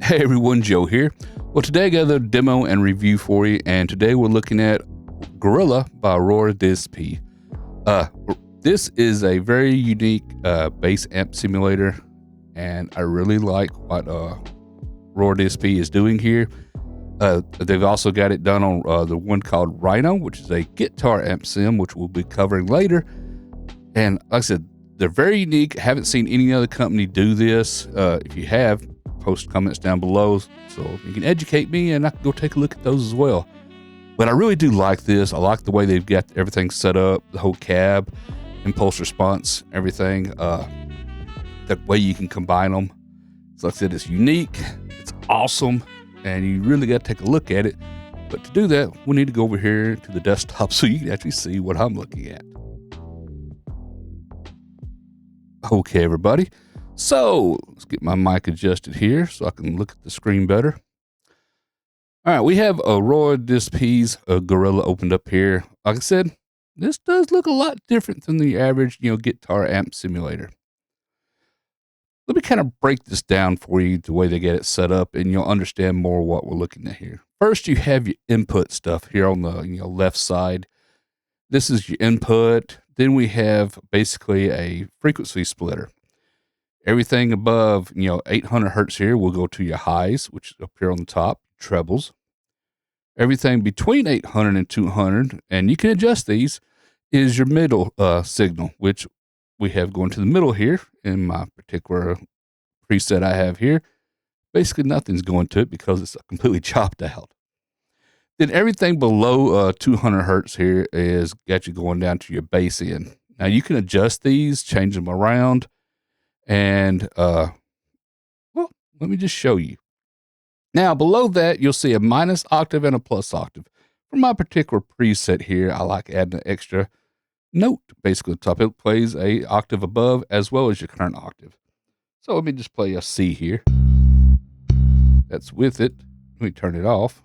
Hey everyone, Joe here. Well, today I got a demo and review for you, and today we're looking at Gorilla by Aurora DSP. This is a very unique bass amp simulator, and I really like what Aurora DSP is doing here. They've also got it done on the one called Rhino, which is a guitar amp sim, which we'll be covering later. And like I said, they're very unique. I haven't seen any other company do this. If you have, post comments down below so you can educate me and I can go take a look at those as well. But I really do like this. I like the way they've got everything set up, the whole cab, impulse response, everything. The way you can combine them. So like I said, it's unique, it's awesome, and you really got to take a look at it. But to do that, we need to go over here to the desktop so you can actually see what I'm looking at. Okay, everybody. So let's get my mic adjusted here so I can look at the screen better. All right, we have Aurora DSP's Gorilla opened up here. Like I said, this does look a lot different than the average, guitar amp simulator. Let me kind of break this down for you the way they get it set up, and you'll understand more what we're looking at here. First, you have your input stuff here on the left side. This is your input. Then we have basically a frequency splitter. Everything above, 800 hertz here will go to your highs, which is up here on the top, trebles. Everything between 800 and 200, and you can adjust these, is your middle signal, which we have going to the middle here in my particular preset I have here. Basically, nothing's going to it because it's completely chopped out. Then everything below 200 hertz here is got you going down to your bass end. Now, you can adjust these, change them around. And, well, let me just show you. Now, below that, you'll see a minus octave and a plus octave. For my particular preset here, I like adding an extra note, basically, at the top. It plays a octave above as well as your current octave. So let me just play a C here. That's with it. Let me turn it off.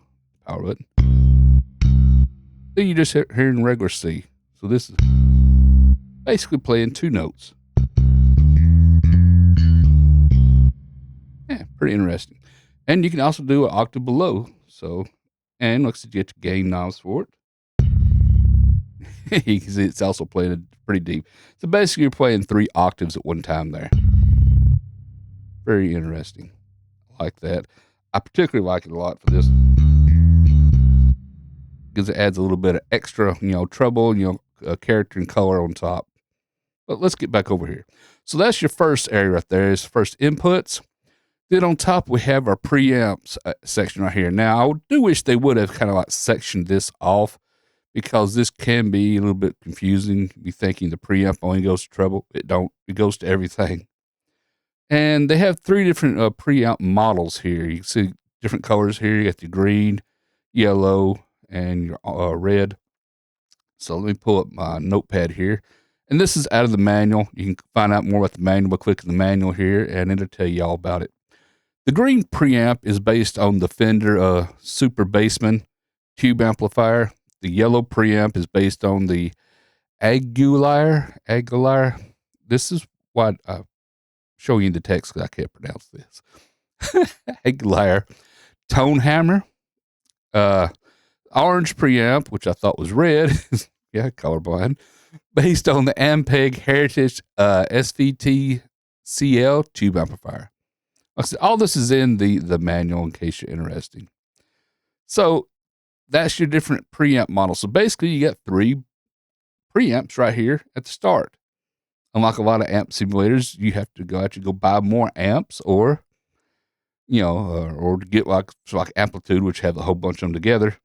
Power button. Then you just hearing regular C. So this is basically playing two notes. Yeah, pretty interesting. And you can also do an octave below. So, and looks like you get your gain knobs for it. You can see it's also playing it pretty deep. So basically you're playing 3 octaves at one time there. Very interesting. I like that. I particularly like it a lot for this, because it adds a little bit of extra, treble, character and color on top. But let's get back over here. So that's your first area right there. Is first inputs. Then on top, we have our preamps section right here. Now, I do wish they would have kind of like sectioned this off, because this can be a little bit confusing. You're thinking the preamp only goes to treble. It don't. It goes to everything. And they have 3 different preamp models here. You can see different colors here. You got the green, yellow, and your red. So let me pull up my notepad here. And this is out of the manual. You can find out more about the manual by clicking the manual here, and it'll tell you all about it. The green preamp is based on the Fender Super Bassman tube amplifier. The yellow preamp is based on the Aguilar. This is what I'm showing you the text because I can't pronounce this. Aguilar tone hammer. Orange preamp, which I thought was red. Yeah, colorblind. Based on the Ampeg Heritage SVT CL tube amplifier. All this is in the manual in case you're interested. So that's your different preamp models. So basically you got 3 preamps right here at the start. Unlike a lot of amp simulators, you have to go buy more amps, or or to get like Amplitude, which have a whole bunch of them together.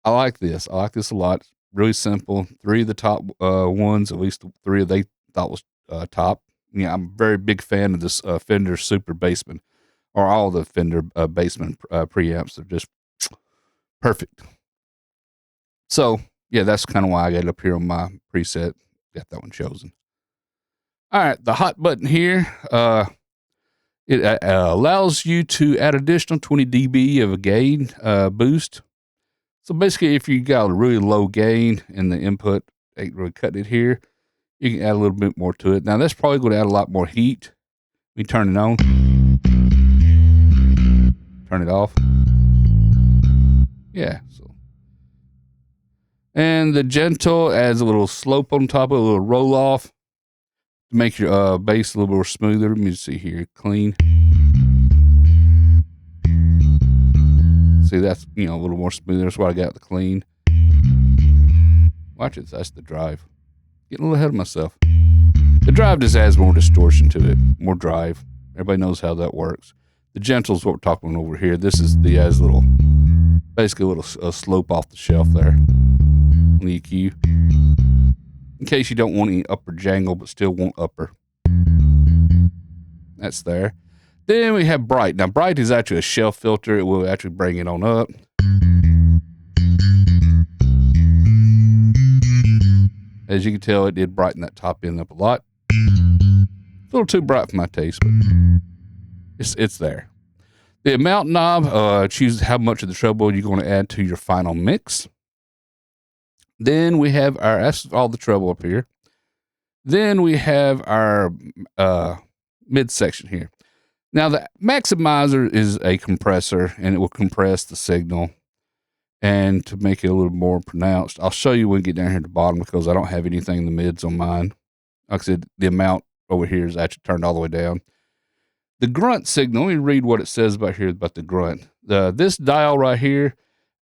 I like this. I like this a lot. Really simple. 3 of the top ones, at least 3 of they thought was top. I'm a very big fan of this Fender Super Bassman, or all the Fender Bassman preamps. They're just perfect. So, yeah, that's kind of why I got it up here on my preset. Got that one chosen. All right, the hot button here, it allows you to add additional 20 dB of a gain boost. So basically, if you got a really low gain in the input, ain't really cutting it here, you can add a little bit more to it. Now, that's probably going to add a lot more heat. We turn it on. turn it off. Yeah, so. And the gentle adds a little slope on top of it, a little roll off to make your bass a little more smoother. Let me see here, clean. See, that's, you know, a little more smoother. That's why I got the clean. Watch it, that's the drive. Getting a little ahead of myself. The drive just adds more distortion to it, more drive. Everybody knows how that works. The gentle is what we're talking over here. This is the as little, basically a little slope off the shelf there on the EQ. In case you don't want any upper jangle, but still want upper. That's there. Then we have bright. Now bright is actually a shelf filter. It will actually bring it on up. As you can tell, it did brighten that top end up a lot. It's a little too bright for my taste, but it's there. The amount knob chooses how much of the treble you're going to add to your final mix. Then we have that's all the treble up here. Then we have our midsection here. Now the maximizer is a compressor, and it will compress the signal. And to make it a little more pronounced, I'll show you when we get down here at the bottom, because I don't have anything in the mids on mine. Like I said, the amount over here is actually turned all the way down. The grunt signal, let me read what it says about here about the grunt. This dial right here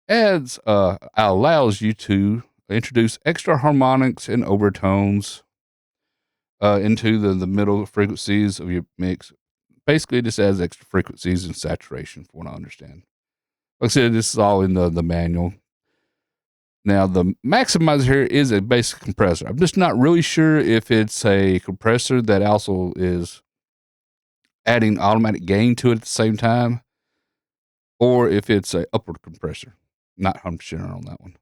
allows you to introduce extra harmonics and overtones into the middle frequencies of your mix. Basically, it just adds extra frequencies and saturation, from what I understand. Like I said, this is all in the manual. Now, the maximizer here is a basic compressor. I'm just not really sure if it's a compressor that also is adding automatic gain to it at the same time, or if it's a upward compressor. Not 100% on that one.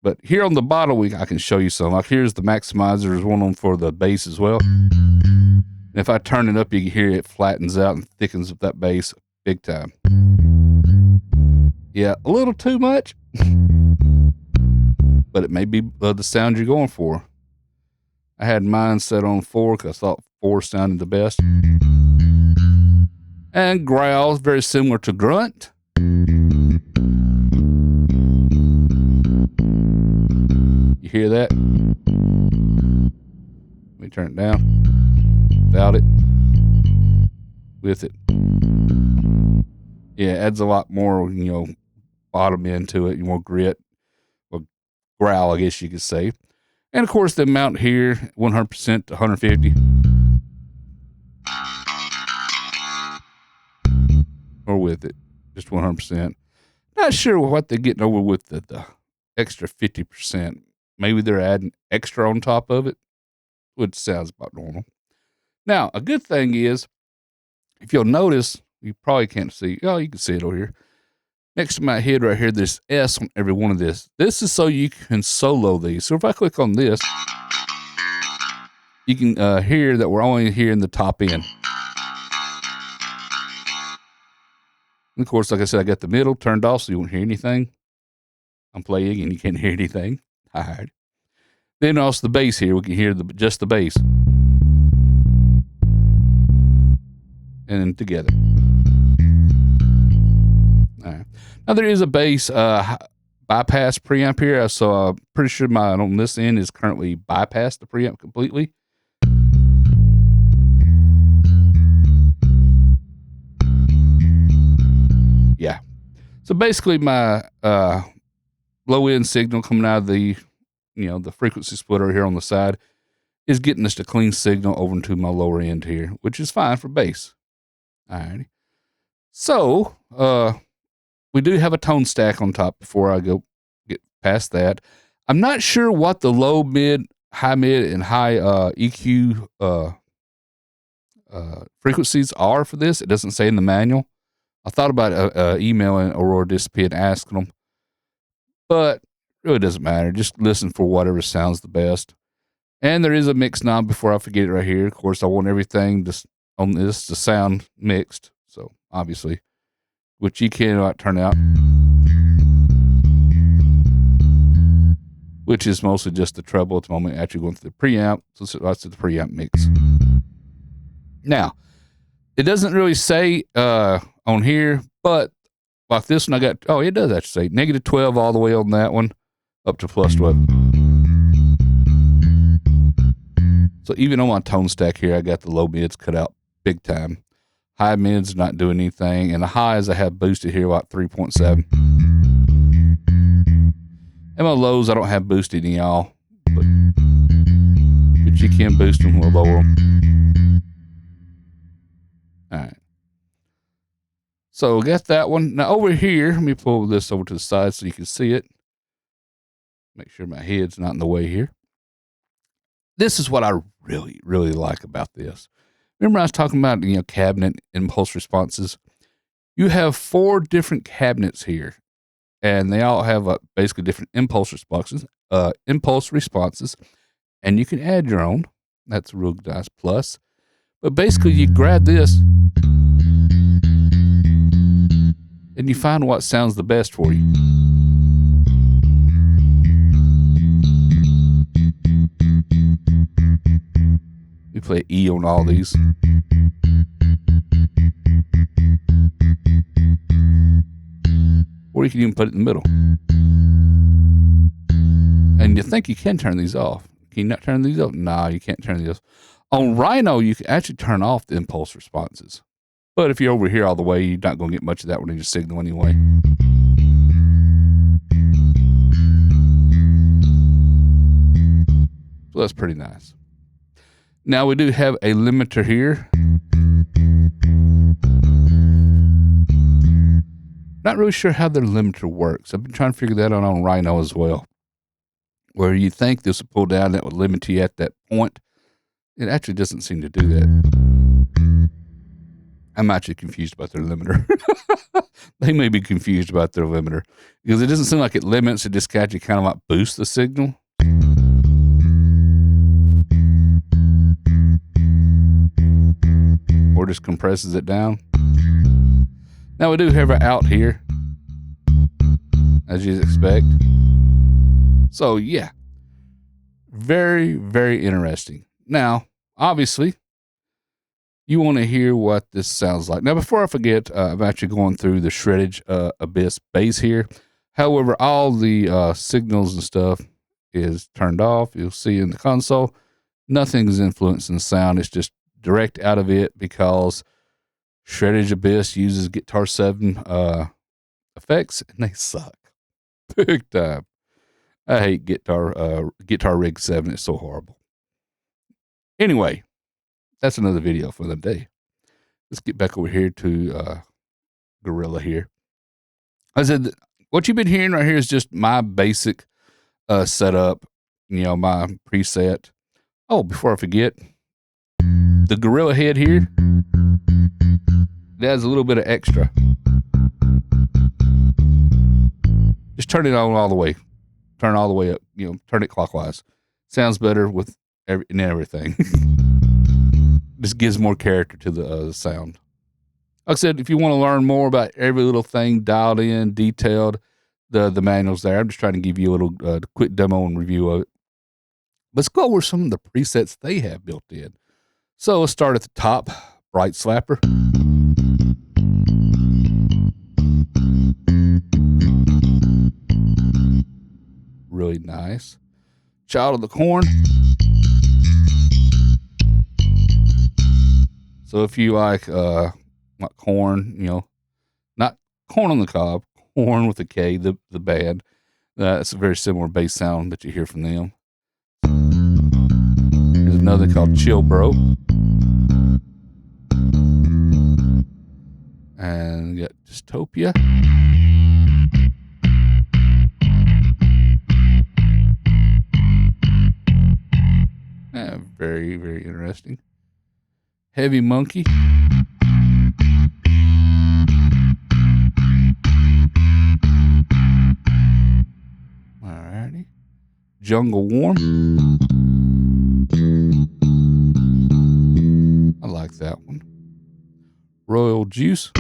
But here on the bottom, I can show you some. Like here's the maximizer. There's one on for the bass as well. And if I turn it up, you can hear it flattens out and thickens up that bass big time. Yeah, a little too much, but it may be the sound you're going for. I had mine set on 4 because I thought 4 sounded the best. And growl is very similar to grunt. You hear that? Let me turn it down. Without it. With it. Yeah, it adds a lot more, bottom end to it, more grit, or growl, I guess you could say. And of course, the amount here, 100% to 150. Or with it, just 100%. Not sure what they're getting over with the extra 50%. Maybe they're adding extra on top of it, which sounds about normal. Now, a good thing is, if you'll notice, you probably can't see. Oh, you can see it over here. Next to my head right here, there's S on every one of this. This is so you can solo these. So if I click on this, you can hear that we're only hearing the top end. And of course, like I said, I got the middle turned off so you won't hear anything. I'm playing and you can't hear anything. All right. Then also the bass here, we can hear just the bass. And then together. All right. Now there is a bass bypass preamp here, so I'm pretty sure mine on this end is currently bypassed the preamp completely. Yeah. So basically my low end signal coming out of the frequency splitter here on the side is getting us a clean signal over into my lower end here, which is fine for bass. All right. So, we do have a tone stack on top before I get past that. I'm not sure what the low mid, high mid, and high EQ frequencies are for this. It doesn't say in the manual. I thought about emailing Aurora DSP and asking them, but it really doesn't matter. Just listen for whatever sounds the best. And there is a mix knob before I forget it right here. Of course, I want everything on this to sound mixed. So obviously, which you cannot turn out, which is mostly just the treble at the moment, actually going through the preamp. So that's the preamp mix. Now, it doesn't really say on here, but like this one, I got, oh, it does actually say -12 all the way on that one up to +12. So even on my tone stack here, I got the low mids cut out big time. High mids not doing anything, and the highs I have boosted here about 3.7. And my lows I don't have boosted in y'all, but you can boost them or lower them. All right. So got that one. Now over here, let me pull this over to the side so you can see it. Make sure my head's not in the way here. This is what I really, really like about this. Remember I was talking about, cabinet impulse responses? You have 4 different cabinets here, and they all have basically different impulse responses, and you can add your own. That's a real nice plus. But basically you grab this and you find what sounds the best for you. We play E on all these. Or you can even put it in the middle. And you think you can turn these off. Can you not turn these off? No, you can't turn these off. On Rhino, you can actually turn off the impulse responses. But if you're over here all the way, you're not going to get much of that one in your signal anyway. So that's pretty nice. Now we do have a limiter here. Not really sure how their limiter works. I've been trying to figure that out on Rhino as well. Where you think this will pull down, that would limit you at that point. It actually doesn't seem to do that. I'm actually confused about their limiter. They may be confused about their limiter. Because it doesn't seem like it limits, it just kind of like boosts the signal. Or just compresses it down. Now we do have it out here, as you'd expect. So yeah, very, very interesting. Now, obviously, you want to hear what this sounds like. Now, before I forget, I'm actually going through the shreddage Abyss bass here. However, all the signals and stuff is turned off. You'll see in the console, nothing's influencing the sound. It's just direct out of it because Shreddage Abyss uses Guitar 7 effects, and they suck big time. I hate Guitar Rig 7. It's so horrible. Anyway, that's another video for the day. Let's get back over here to Gorilla here. I said, what you've been hearing right here is just my basic setup, my preset. Oh, before I forget, the Gorilla head here, it adds a little bit of extra. Just turn it on all the way. Turn it all the way up. Turn it clockwise. Sounds better with everything. Just gives more character to the sound. Like I said, if you want to learn more about every little thing dialed in, detailed, the manual's there. I'm just trying to give you a little quick demo and review of it. Let's go over some of the presets they have built in. So let's start at the top. Bright Slapper. Really nice. Child of the Corn. So if you like corn, not Corn on the Cob, Corn with a K, the band, that's a very similar bass sound that you hear from them. There's another called Chill Bro. And you got Dystopia. Very, very interesting. Heavy Monkey. Alrighty. Jungle Warm. I like that one. Royal Juice.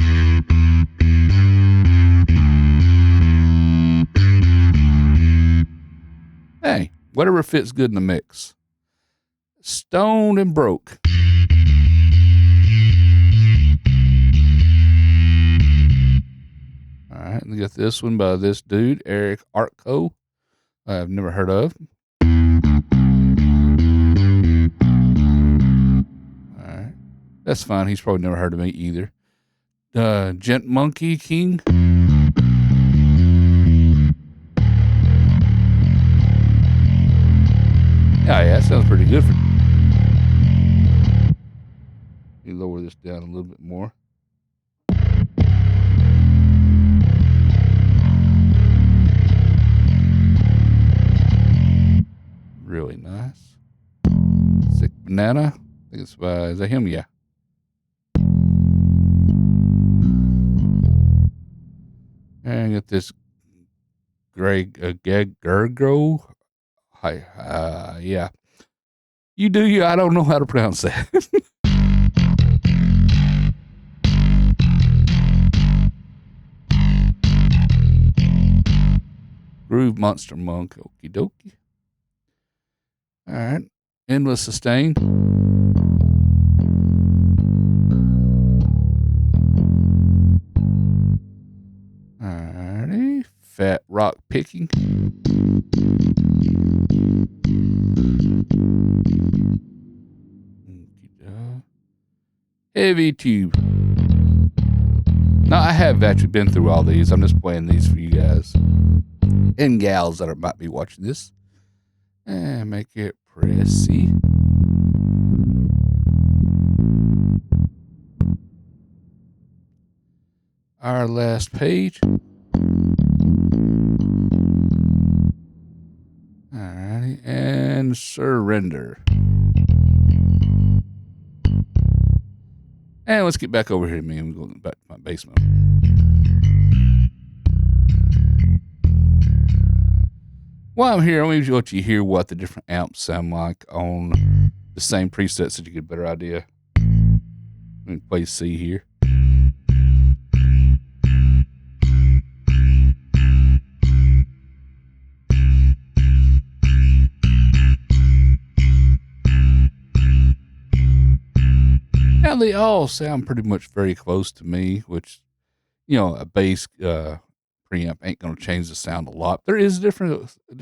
Hey, whatever fits good in the mix. Stoned and Broke. right, and get this one by this dude, Eric Artco. I've never heard of. All right, that's fine. He's probably never heard of me either. Gent Monkey King. Yeah, that sounds pretty good. Let me lower this down a little bit more. Really nice. Sick Banana. I think it's by, is that him? Yeah. And get this Greg Gergo. Hi, yeah. You do you. I don't know how to pronounce that. Groove Monster Monk. Okie dokie. All right. Endless Sustain. Alrighty. Fat Rock Picking. Heavy Tube. Now, I have actually been through all these. I'm just playing these for you guys and gals that might be watching this. And make it pressy. Our last page. Alrighty. And Surrender. And let's get back over here to me and go back to my basement. While I'm here, let me let you hear what the different amps sound like on the same presets so you get a better idea. Let me play C here. Now, they all sound pretty much very close to me, which, you know, a bass preamp ain't going to change the sound a lot. There is difference in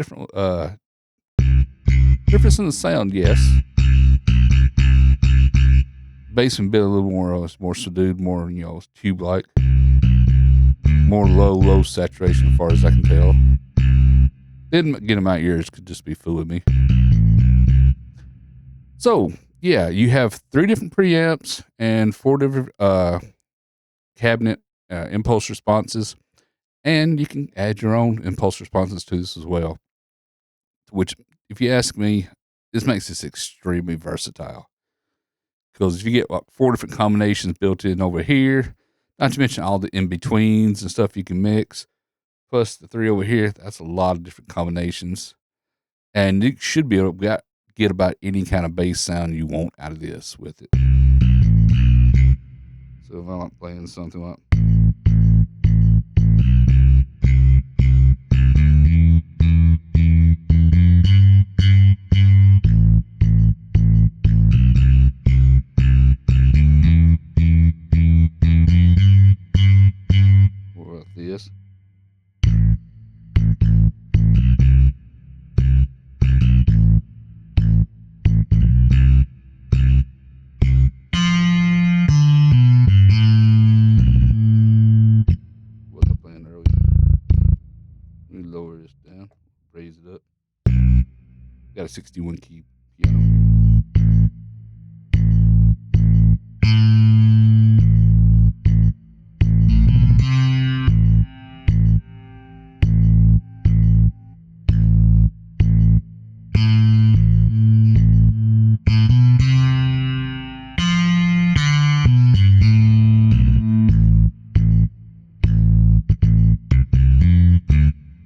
the sound, yes. Bass and bit a little more subdued, more, you know, tube-like. More low saturation as far as I can tell. Didn't get in my ears, could just be fooling me. So, yeah, you have 3 different preamps and 4 different cabinet impulse responses, and you can add your own impulse responses to this as well. Which, if you ask me, this makes this extremely versatile. Because if you get like 4 different combinations built in over here, not to mention all the in-betweens and stuff you can mix, plus the 3 over here, that's a lot of different combinations. And you should be able to get about any kind of bass sound you want out of this with it. So if I'm like playing something like, what about this? What I playing earlier? Let me lower this down, raise it up. Got a 61 key piano here.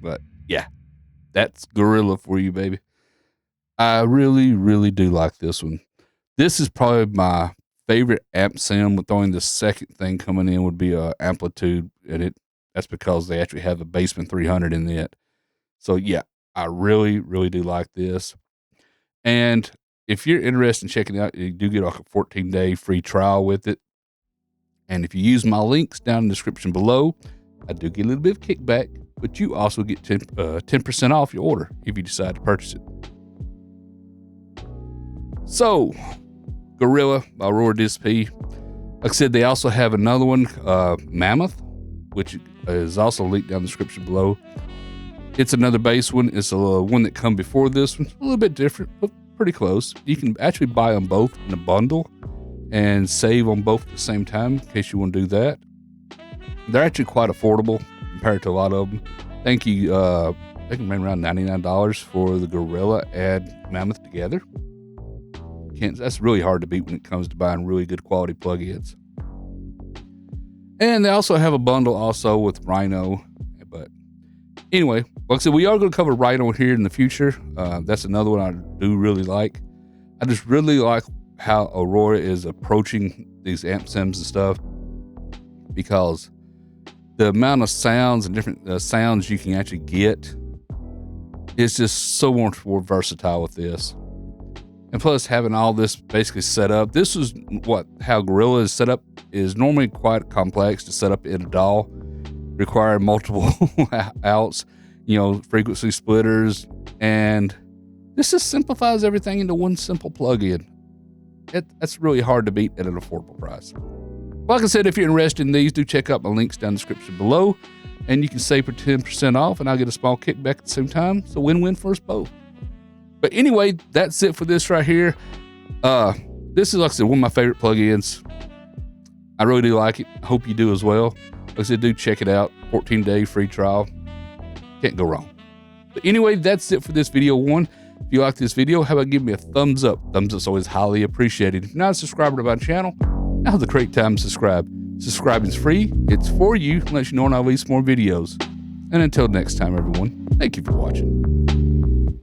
But yeah, that's Gorilla for you, baby. I really, really do like this one. This is probably my favorite amp sound, with only the second thing coming in would be amplitude, and that's because they actually have a Bassman 300 in it. So yeah, I really, really do like this. And if you're interested in checking it out, you do get like a 14-day free trial with it. And if you use my links down in the description below, I do get a little bit of kickback, but you also get 10% off your order if you decide to purchase it. So, Gorilla by Aurora DSP. Like I said, they also have another one, Mammoth, which is also linked down in the description below. It's another bass one. It's a one that come before this one. A little bit different, but pretty close. You can actually buy them both in a bundle and save on both at the same time in case you want to do that. They're actually quite affordable compared to a lot of them. They can run around $99 for the Gorilla and Mammoth together. That's really hard to beat when it comes to buying really good quality plugins. And they also have a bundle also with Rhino. But anyway, like I said, we are going to cover Rhino here in the future. That's another one I do really like. I just really like how Aurora is approaching these amp sims and stuff, because the amount of sounds and different sounds you can actually get is just so much more versatile with this. And plus, having all this basically set up, this is how Gorilla is set up, is normally quite complex to set up in a DAW, requiring multiple outs, frequency splitters, and this just simplifies everything into one simple plugin. That's really hard to beat at an affordable price. Like I said, if you're interested in these, do check out my links down in the description below, and you can save for 10% off, and I'll get a small kickback at the same time. So win-win for us both. But anyway, that's it for this right here. This is, like I said, one of my favorite plugins. I really do like it. I hope you do as well. Like I said, do check it out. 14-day free trial. Can't go wrong. But anyway, that's it for this video one. If you like this video, how about give me a thumbs up? Thumbs up's always highly appreciated. If you're not a subscriber to my channel, now's a great time to subscribe. Subscribing's free. It's for you. Lets you know when I release more videos. And until next time, everyone, thank you for watching.